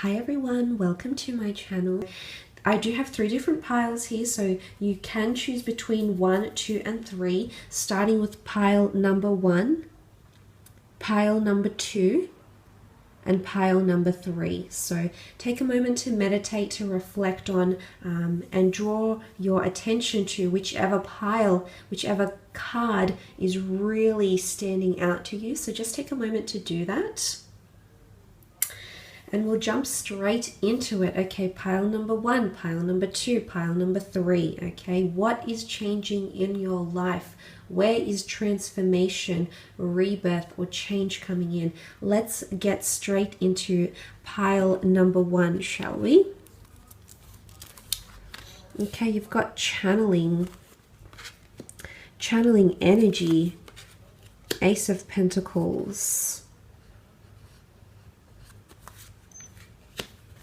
Hi everyone, welcome to my channel. I do have 3 different piles here, so you can choose between 1, 2, and 3, starting with pile number 1, pile number 2, and pile number 3. So take a moment to meditate, to reflect on and draw your attention to whichever pile, whichever card is really standing out to you. So just take a moment to do that. And we'll jump straight into it. Okay, pile number 1, pile number 2, pile number 3. Okay, what is changing in your life? Where is transformation, rebirth, or change coming in? Let's get straight into pile number 1, shall we? Okay, you've got channeling energy, Ace of Pentacles,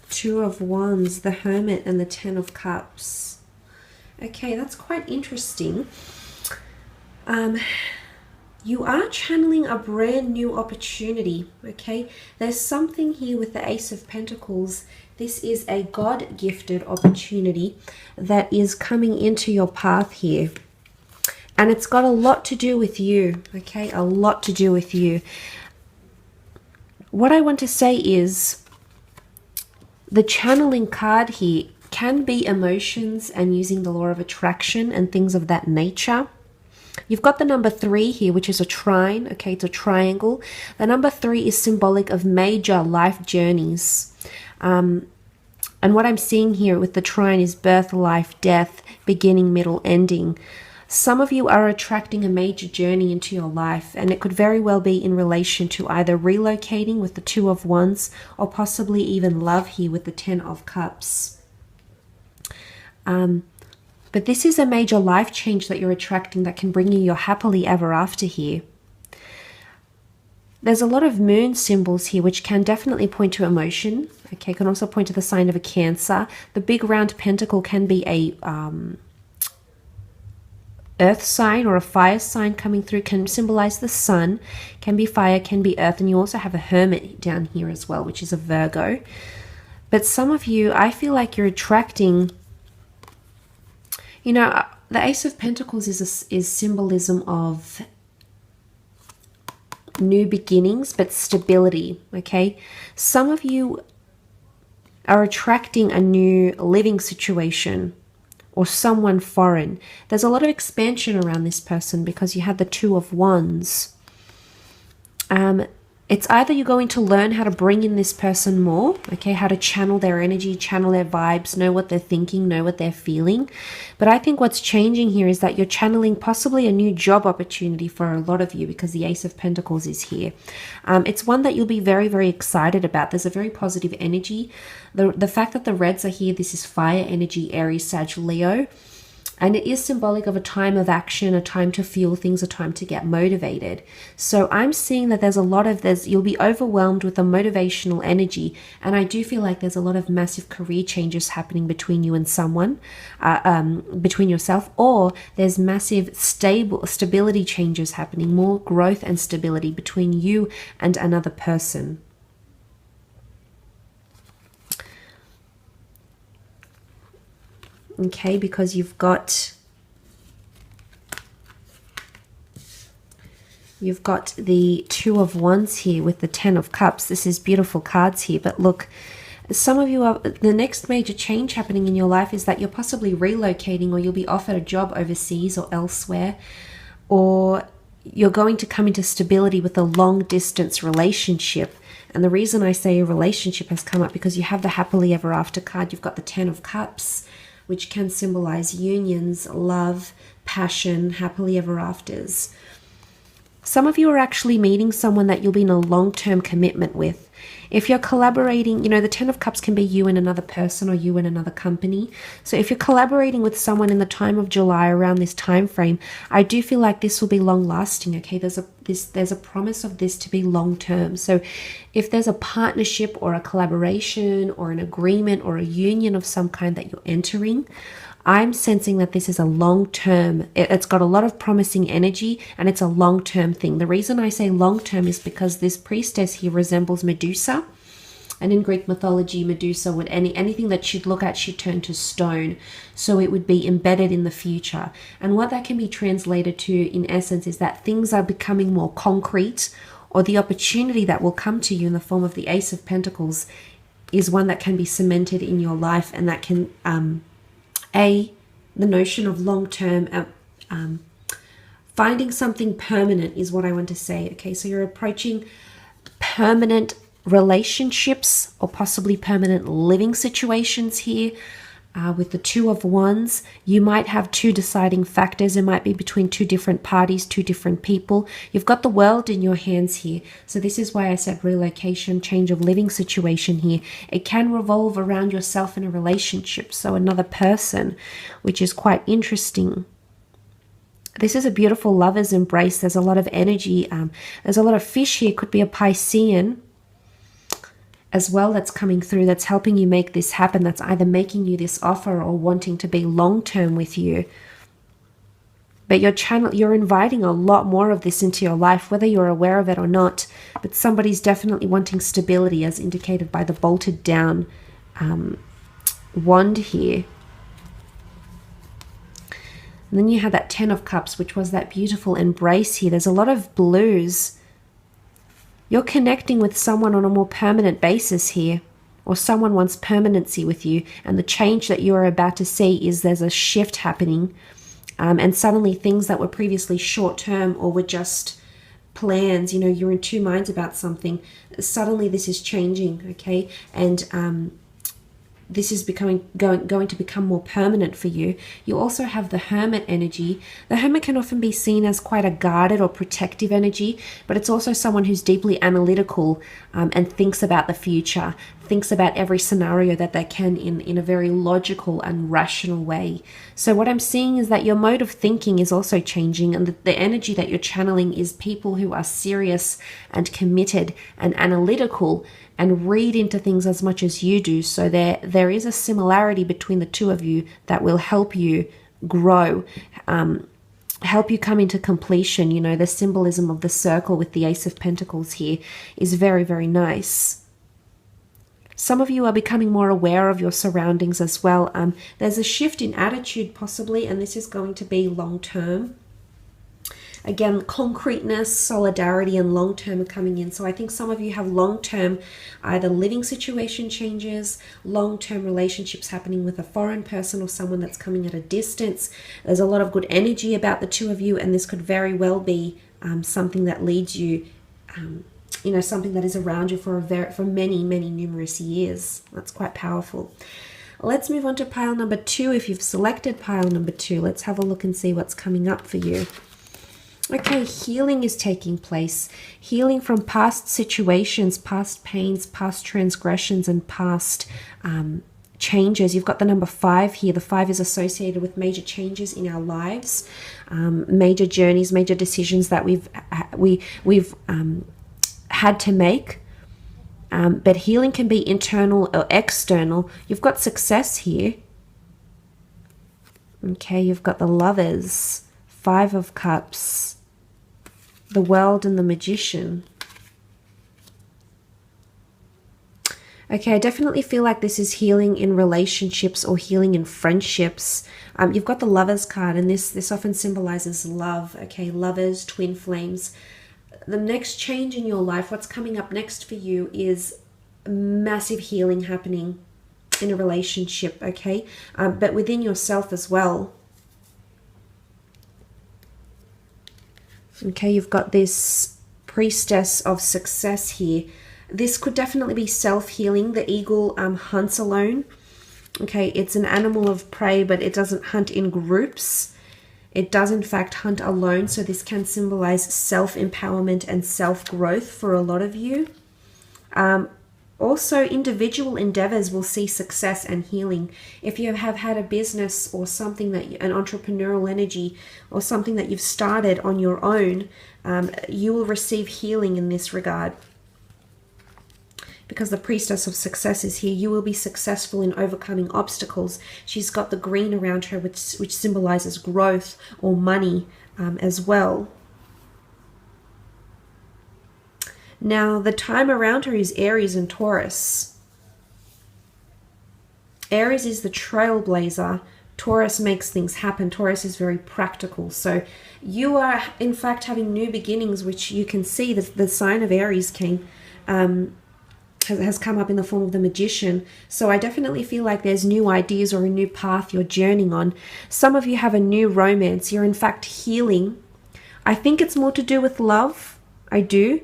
2 of Wands, the Hermit, and the 10 of Cups. Okay, that's quite interesting. You are channeling a brand new opportunity, okay? There's something here with the Ace of Pentacles. This is a God-gifted opportunity that is coming into your path here. And it's got a lot to do with you, okay? A lot to do with you. What I want to say is the channeling card here can be emotions and using the law of attraction and things of that nature. You've got the number 3 here, which is a trine, okay, it's a triangle. The number 3 is symbolic of major life journeys. And what I'm seeing here with the trine is birth, life, death, beginning, middle, ending. Some of you are attracting a major journey into your life, and it could very well be in relation to either relocating with the 2 of Wands or possibly even love here with the 10 of Cups. But this is a major life change that you're attracting that can bring you your happily ever after here. There's a lot of moon symbols here, which can definitely point to emotion. Okay, can also point to the sign of a Cancer. The big round pentacle can be a earth sign or a fire sign coming through, can symbolize the sun, can be fire, can be earth. And you also have a hermit down here as well, which is a Virgo. But some of you, I feel like you're attracting, you know, the Ace of Pentacles is symbolism of new beginnings, but stability, okay? Some of you are attracting a new living situation or someone foreign. There's a lot of expansion around this person because you had the 2 of Wands. It's either you're going to learn how to bring in this person more, okay, how to channel their energy, channel their vibes, know what they're thinking, know what they're feeling. But I think what's changing here is that you're channeling possibly a new job opportunity for a lot of you because the Ace of Pentacles is here. It's one that you'll be very, very excited about. There's a very positive energy. The fact that the reds are here, this is fire energy, Aries, Sag, Leo. And it is symbolic of a time of action, a time to feel things, a time to get motivated. So I'm seeing that there's a lot of you'll be overwhelmed with a motivational energy. And I do feel like there's a lot of massive career changes happening between you and someone, between yourself, or there's massive stability changes happening, more growth and stability between you and another person. Okay, because you've got the 2 of Wands here with the 10 of Cups. This is beautiful cards here, but look, some of you are, the next major change happening in your life is that you're possibly relocating, or you'll be offered a job overseas or elsewhere, or you're going to come into stability with a long distance relationship. And the reason I say a relationship has come up because you have the happily ever after card. You've got the 10 of Cups, which can symbolize unions, love, passion, happily ever afters. Some of you are actually meeting someone that you'll be in a long-term commitment with. If you're collaborating, you know, the 10 of Cups can be you and another person or you and another company. So if you're collaborating with someone in the time of July around this time frame, I do feel like this will be long-lasting, okay? There's a promise of this to be long-term. So if there's a partnership or a collaboration or an agreement or a union of some kind that you're entering, I'm sensing that this is a long-term, it's got a lot of promising energy, and it's a long-term thing. The reason I say long-term is because this priestess here resembles Medusa. And in Greek mythology, Medusa would anything that she'd look at, she'd turn to stone. So it would be embedded in the future. And what that can be translated to, in essence, is that things are becoming more concrete, or the opportunity that will come to you in the form of the Ace of Pentacles is one that can be cemented in your life, and that can, the notion of long-term, finding something permanent is what I want to say. Okay, so you're approaching permanent relationships or possibly permanent living situations here. With the Two of Wands, you might have two deciding factors. It might be between two different parties, two different people. You've got the world in your hands here. So this is why I said relocation, change of living situation here. It can revolve around yourself in a relationship, so another person, which is quite interesting. This is a beautiful lover's embrace. There's a lot of energy. There's a lot of fish here. Could be a Piscean as well that's coming through, that's helping you make this happen, that's either making you this offer or wanting to be long-term with you. But you're inviting a lot more of this into your life, whether you're aware of it or not. But somebody's definitely wanting stability, as indicated by the bolted down wand here. And then you have that Ten of Cups, which was that beautiful embrace here. There's a lot of blues. You're connecting with someone on a more permanent basis here, or someone wants permanency with you, and the change that you are about to see is there's a shift happening, and suddenly things that were previously short-term or were just plans, you know, you're in two minds about something, suddenly this is changing, okay? And this is going to become more permanent for you. You also have the Hermit energy. The Hermit can often be seen as quite a guarded or protective energy, but it's also someone who's deeply analytical and thinks about the future, thinks about every scenario that they can in a very logical and rational way. So what I'm seeing is that your mode of thinking is also changing, and the energy that you're channeling is people who are serious and committed and analytical and read into things as much as you do. So there is a similarity between the two of you that will help you grow, help you come into completion. You know, the symbolism of the circle with the Ace of Pentacles here is very, very nice. Some of you are becoming more aware of your surroundings as well. There's a shift in attitude possibly, and this is going to be long-term. Again, concreteness, solidarity, and long-term are coming in. So I think some of you have long-term either living situation changes, long-term relationships happening with a foreign person or someone that's coming at a distance. There's a lot of good energy about the two of you, and this could very well be something that leads you, you know, something that is around you for many, many numerous years. That's quite powerful. Let's move on to pile number 2. If you've selected pile number 2, let's have a look and see what's coming up for you. Okay, healing is taking place. Healing from past situations, past pains, past transgressions, and past changes. You've got the number 5 here. The 5 is associated with major changes in our lives, major journeys, major decisions that we've had to make. But healing can be internal or external. You've got success here. Okay, you've got the Lovers, 5 of Cups, the World, and the Magician. Okay, I definitely feel like this is healing in relationships or healing in friendships. You've got the Lovers card, and this often symbolizes love. Okay, lovers, twin flames. The next change in your life, what's coming up next for you, is massive healing happening in a relationship, okay? But within yourself as well. Okay, you've got this Priestess of Success here. This could definitely be self-healing. The eagle hunts alone. Okay, it's an animal of prey, but it doesn't hunt in groups. It does, in fact, hunt alone. So this can symbolize self-empowerment and self-growth for a lot of you. Also, individual endeavors will see success and healing. If you have had a business or something an entrepreneurial energy or something that you've started on your own, you will receive healing in this regard. Because the Priestess of Success is here, you will be successful in overcoming obstacles. She's got the green around her, which symbolizes growth or money as well. Now, the time around her is Aries and Taurus. Aries is the trailblazer. Taurus makes things happen. Taurus is very practical. So you are, in fact, having new beginnings, which you can see the sign of Aries came, has come up in the form of the Magician. So I definitely feel like there's new ideas or a new path you're journeying on. Some of you have a new romance. You're, in fact, healing. I think it's more to do with love. I do.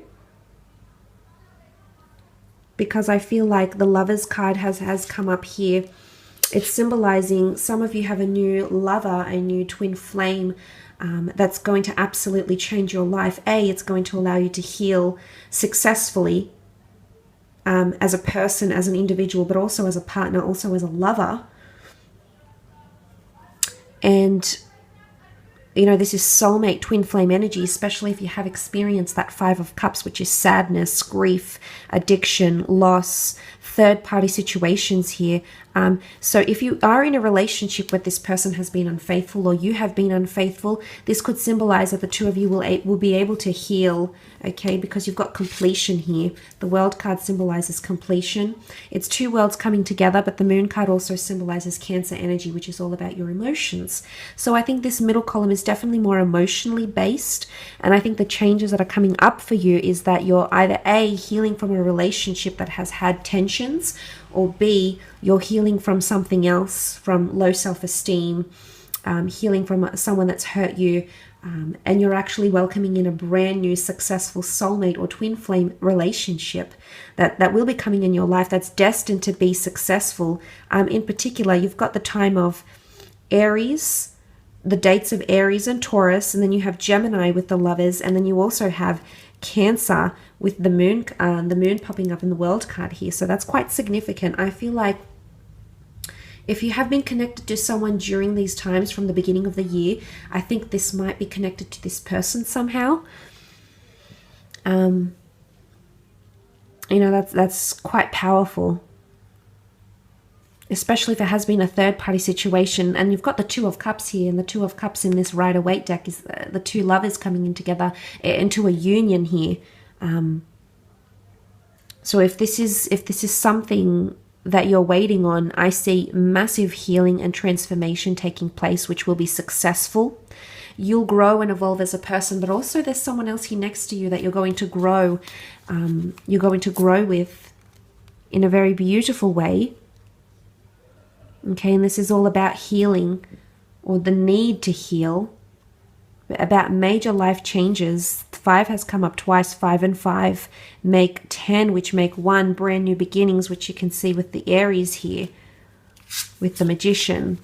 Because I feel like the Lovers card has come up here. It's symbolizing some of you have a new lover, a new twin flame that's going to absolutely change your life. It's going to allow you to heal successfully as a person, as an individual, but also as a partner, also as a lover. And you know, this is soulmate twin flame energy, especially if you have experienced that Five of Cups, which is sadness, grief, addiction, loss, third-party situations here. So if you are in a relationship where this person has been unfaithful or you have been unfaithful, this could symbolize that the two of you will be able to heal, okay, because you've got completion here. The World card symbolizes completion. It's two worlds coming together, but the Moon card also symbolizes Cancer energy, which is all about your emotions. So I think this middle column is definitely more emotionally based, and I think the changes that are coming up for you is that you're either A, healing from a relationship that has had tensions, or B, you're healing from something else, from low self-esteem, healing from someone that's hurt you, and you're actually welcoming in a brand new successful soulmate or twin flame relationship that will be coming in your life that's destined to be successful. In particular, you've got the time of Aries, the dates of Aries and Taurus, and then you have Gemini with the Lovers, and then you also have Cancer with the moon popping up in the World card here. So that's quite significant. I feel like if you have been connected to someone during these times from the beginning of the year, I think this might be connected to this person somehow. You know, that's quite powerful, especially if it has been a third-party situation. And you've got the Two of Cups here, and the Two of Cups in this Rider-Waite deck is the two lovers coming in together into a union here. So if this is something that you're waiting on, I see massive healing and transformation taking place, which will be successful. You'll grow and evolve as a person, but also there's someone else here next to you that you're going to grow. You're going to grow with in a very beautiful way. Okay, and this is all about healing, or the need to heal, about major life changes. 5 has come up twice. 5 and 5 make 10, which make 1 brand new beginnings, which you can see with the Aries here, with the Magician.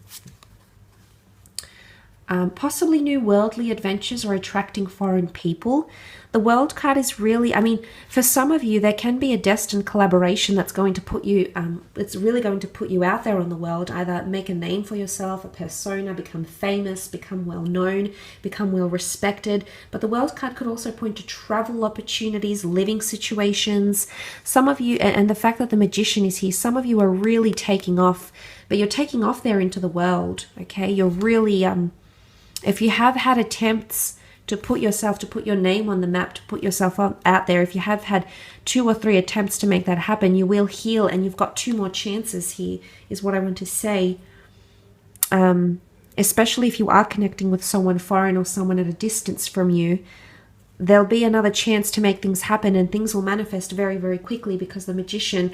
Possibly new worldly adventures or attracting foreign people. The World card is really, I mean, for some of you, there can be a destined collaboration that's going to put you, it's really going to put you out there on the world, either make a name for yourself, a persona, become famous, become well known, become well respected. But the World card could also point to travel opportunities, living situations. Some of you, and the fact that the Magician is here, some of you are really taking off, but you're taking off there into the world, okay? You're really, if you have had attempts to put your name on the map, to put yourself out there, if you have had 2 or 3 attempts to make that happen, you will heal, and you've got 2 more chances here, is what I want to say. Especially if you are connecting with someone foreign or someone at a distance from you, there'll be another chance to make things happen, and things will manifest very, very quickly, because the Magician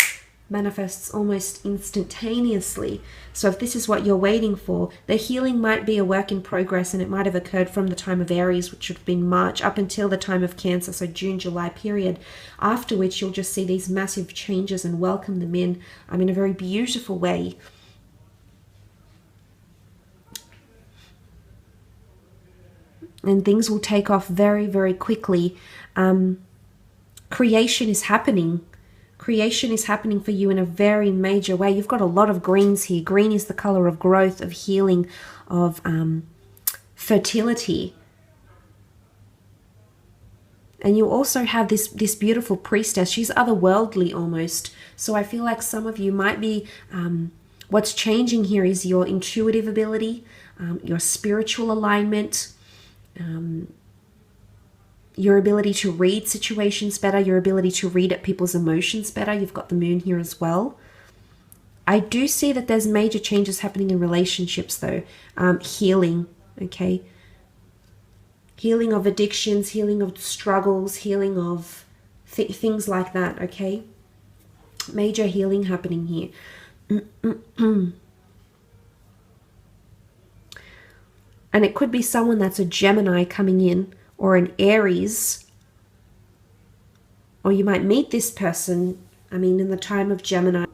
manifests almost instantaneously. So if this is what you're waiting for, the healing might be a work in progress, and it might have occurred from the time of Aries, which would have been March, up until the time of Cancer, so June, July period, after which you'll just see these massive changes and welcome them in a very beautiful way. And things will take off very, very quickly. Creation is happening. Creation is happening for you in a very major way. You've got a lot of greens here. Green is the color of growth, of healing, of fertility. And you also have this beautiful priestess. She's otherworldly almost. So I feel like some of you might be, what's changing here is your intuitive ability, your spiritual alignment, your ability to read situations better, your ability to read at people's emotions better. You've got the Moon here as well. I do see that there's major changes happening in relationships though. Healing, okay? Healing of addictions, healing of struggles, healing of things like that, okay? Major healing happening here. And it could be someone that's a Gemini coming in, or an Aries. Or you might meet this person, I mean, in the time of Gemini.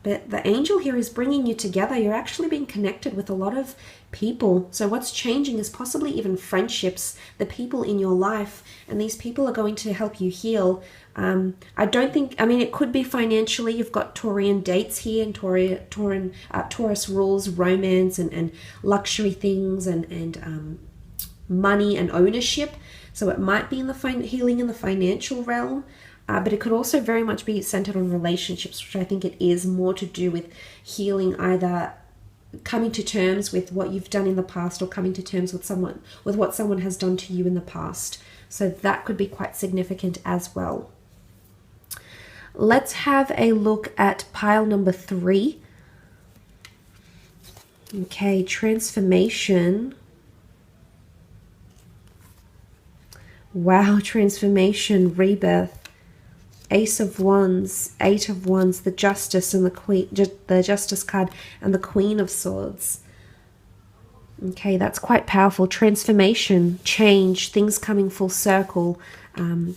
But the angel here is bringing you together. You're actually being connected with a lot of people. So what's changing is possibly even friendships, the people in your life. And these people are going to help you heal. I don't think, I mean, it could be financially. You've got Taurian dates here, and Taurus rules romance and luxury things and money and ownership. So it might be in the healing in the financial realm. But it could also very much be centered on relationships, which I think it is more to do with healing, either coming to terms with what you've done in the past or coming to terms with what someone has done to you in the past. So that could be quite significant as well. Let's have a look at pile number 3. Okay, transformation. Wow, transformation, rebirth. Ace of Wands, Eight of Wands, the Justice and the Queen, the Justice card, and the Queen of Swords. Okay, that's quite powerful. Transformation, change, things coming full circle, an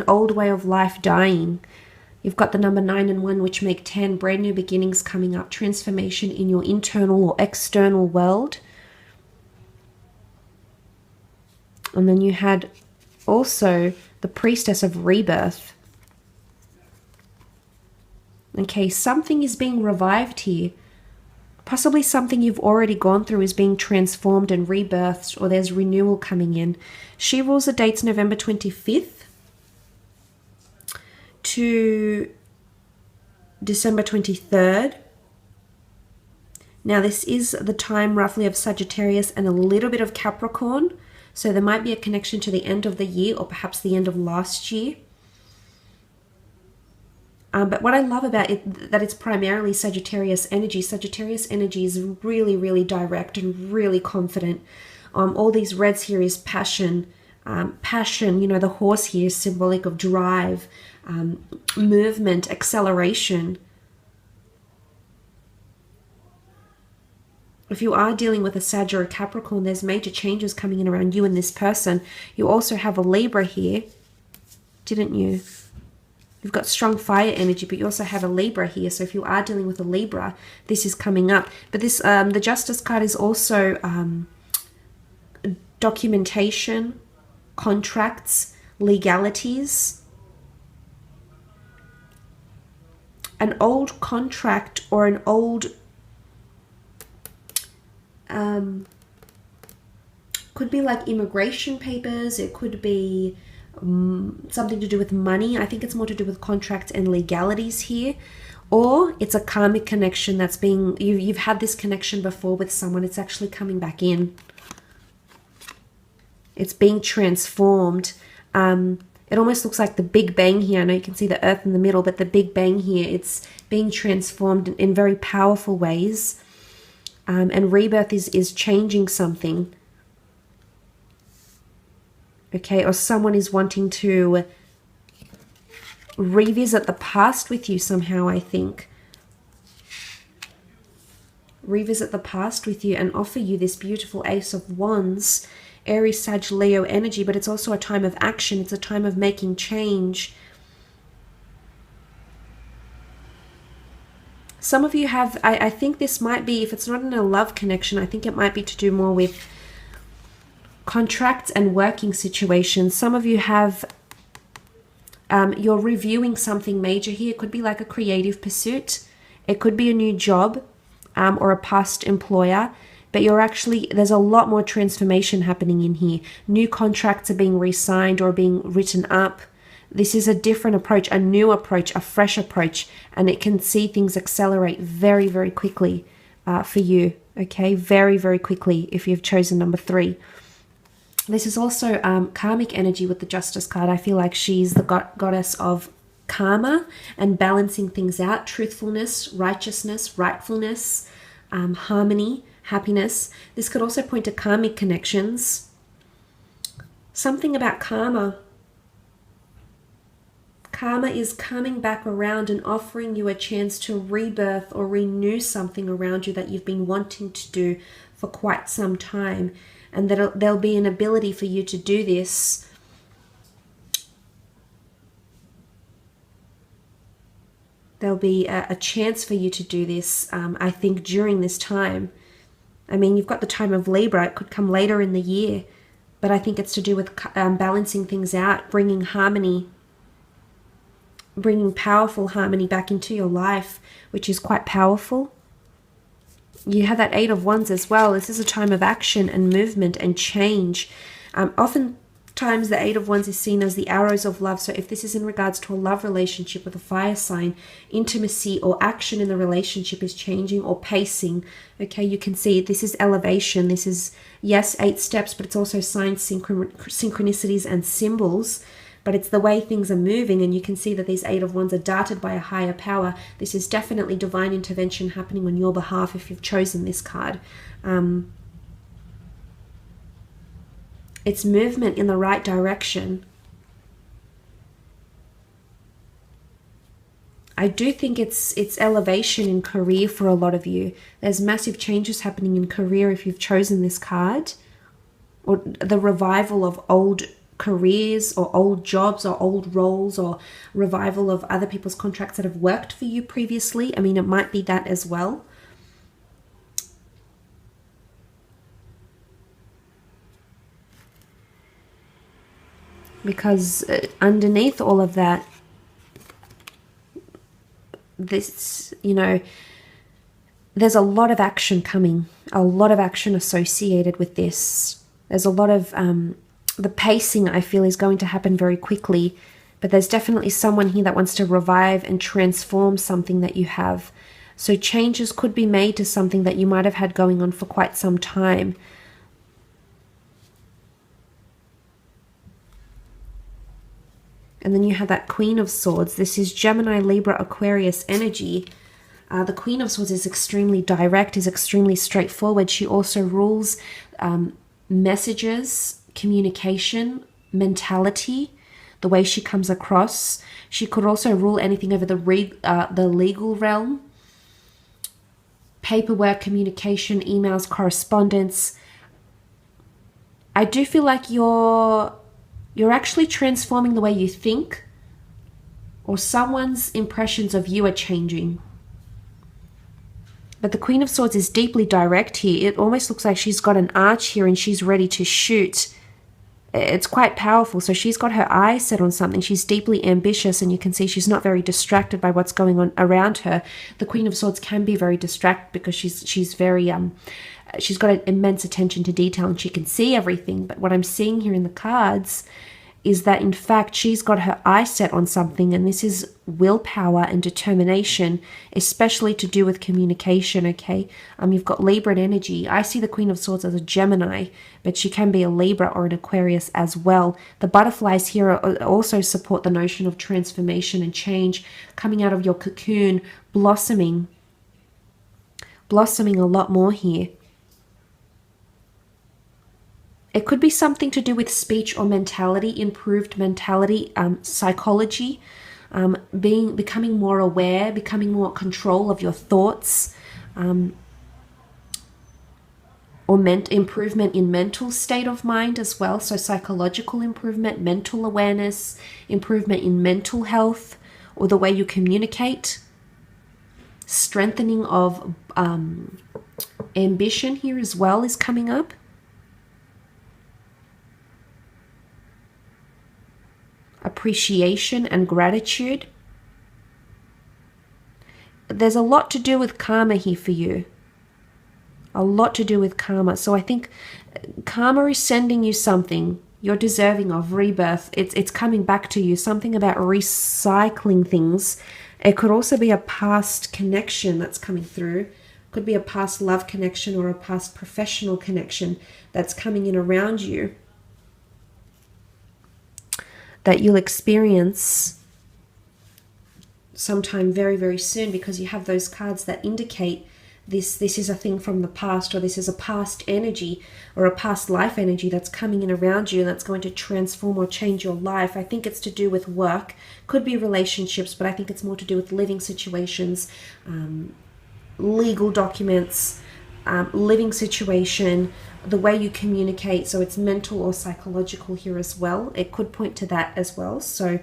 old way of life dying. You've got the number 9 and 1, which make 10, brand new beginnings coming up, transformation in your internal or external world. And then you had also the Priestess of Rebirth. Okay, something is being revived here. Possibly something you've already gone through is being transformed and rebirthed, or there's renewal coming in. She rules the dates November 25th to December 23rd. Now this is the time roughly of Sagittarius and a little bit of Capricorn. So there might be a connection to the end of the year or perhaps the end of last year. But what I love about it, that it's primarily Sagittarius energy. Sagittarius energy is really, really direct and really confident. All these reds here is passion. Passion, you know, the horse here is symbolic of drive, movement, acceleration. If you are dealing with a Sag or a Capricorn, there's major changes coming in around you and this person. You also have a Libra here, didn't you? You've got strong fire energy, but you also have a Libra here. So if you are dealing with a Libra, this is coming up. But this, the Justice card is also documentation, contracts, legalities. An old contract or an old, could be like immigration papers. It could be something to do with money. I think it's more to do with contracts and legalities here. Or it's a karmic connection that's being, you've had this connection before with someone. It's actually coming back in. It's being transformed. It almost looks like the Big Bang here. I know you can see the Earth in the middle, but the Big Bang here, it's being transformed in very powerful ways. And rebirth is changing something. Okay, or someone is wanting to revisit the past with you somehow, I think. Revisit the past with you and offer you this beautiful Ace of Wands, Aries, Sag, Leo energy, but it's also a time of action. It's a time of making change. Some of you have, I think this might be, if it's not in a love connection, I think it might be to do more with contracts and working situations. Some of you have, you're reviewing something major here. It could be like a creative pursuit. It could be a new job or a past employer. But you're actually, there's a lot more transformation happening in here. New contracts are being re-signed or being written up. This is a different approach, a new approach, a fresh approach. And it can see things accelerate very, very quickly for you. Okay, very, very quickly if you've chosen number 3. This is also karmic energy with the Justice card. I feel like she's the goddess of karma and balancing things out, truthfulness, righteousness, rightfulness, harmony, happiness. This could also point to karmic connections. Something about karma. Karma is coming back around and offering you a chance to rebirth or renew something around you that you've been wanting to do for quite some time. And that there'll be an ability for you to do this. There'll be a chance for you to do this, I think, during this time. I mean, you've got the time of Libra. It could come later in the year. But I think it's to do with balancing things out, bringing harmony, bringing powerful harmony back into your life, which is quite powerful. You have that 8 of Wands as well. This is a time of action and movement and change. Oftentimes the 8 of Wands is seen as the arrows of love. So if this is in regards to a love relationship with a fire sign, intimacy or action in the relationship is changing or pacing. Okay, you can see this is elevation. This is, yes, 8 steps, but it's also signs, synchronicities and symbols. But it's the way things are moving, and you can see that these 8 of Wands are darted by a higher power. This is definitely divine intervention happening on your behalf if you've chosen this card. It's movement in the right direction. I do think it's elevation in career for a lot of you. There's massive changes happening in career if you've chosen this card. Or the revival of old careers or old jobs or old roles, or revival of other people's contracts that have worked for you previously. I mean, it might be that as well. Because underneath all of that, this, you know, there's a lot of action coming, a lot of action associated with this. There's a lot of the pacing, I feel, is going to happen very quickly, but there's definitely someone here that wants to revive and transform something that you have. So changes could be made to something that you might have had going on for quite some time. And then you have that Queen of Swords. This is Gemini, Libra, Aquarius energy. The Queen of Swords is extremely direct, is extremely straightforward. She also rules messages, communication, mentality, the way she comes across. She could also rule anything over the legal realm, paperwork, communication, emails, correspondence. I do feel like you're actually transforming the way you think, or someone's impressions of you are changing. But the Queen of Swords is deeply direct here. It almost looks like she's got an arch here and she's ready to shoot. It's quite powerful. So she's got her eyes set on something. She's deeply ambitious, and you can see she's not very distracted by what's going on around her. The Queen of Swords can be very distracted because she's very she's got an immense attention to detail and she can see everything. But what I'm seeing here in the cards is that in fact she's got her eye set on something, and this is willpower and determination, especially to do with communication. Okay, you've got Libra energy. I see the Queen of Swords as a Gemini, but she can be a Libra or an Aquarius as well. The butterflies here also support the notion of transformation and change, coming out of your cocoon, blossoming a lot more here. It could be something to do with speech or mentality, improved mentality, psychology, becoming more aware, becoming more control of your thoughts, or improvement in mental state of mind as well. So psychological improvement, mental awareness, improvement in mental health, or the way you communicate, strengthening of ambition here as well is coming up. Appreciation and gratitude. There's a lot to do with karma here for you. A lot to do with karma. So I think karma is sending you something you're deserving of, rebirth. It's coming back to you. Something about recycling things. It could also be a past connection that's coming through. Could be a past love connection or a past professional connection that's coming in around you, that you'll experience sometime very, very soon, because you have those cards that indicate this is a thing from the past, or this is a past energy or a past life energy that's coming in around you and that's going to transform or change your life. I think it's to do with work, could be relationships, but I think it's more to do with living situations, legal documents, living situation, the way you communicate. So it's mental or psychological here as well. It could point to that as well. So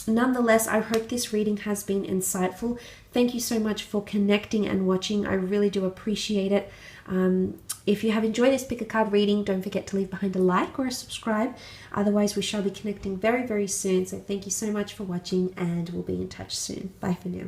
nonetheless, I hope this reading has been insightful. Thank you so much for connecting and watching. I really do appreciate it. If you have enjoyed this pick a card reading, don't forget to leave behind a like or a subscribe. Otherwise, we shall be connecting very, very soon. So thank you so much for watching, and we'll be in touch soon. Bye for now.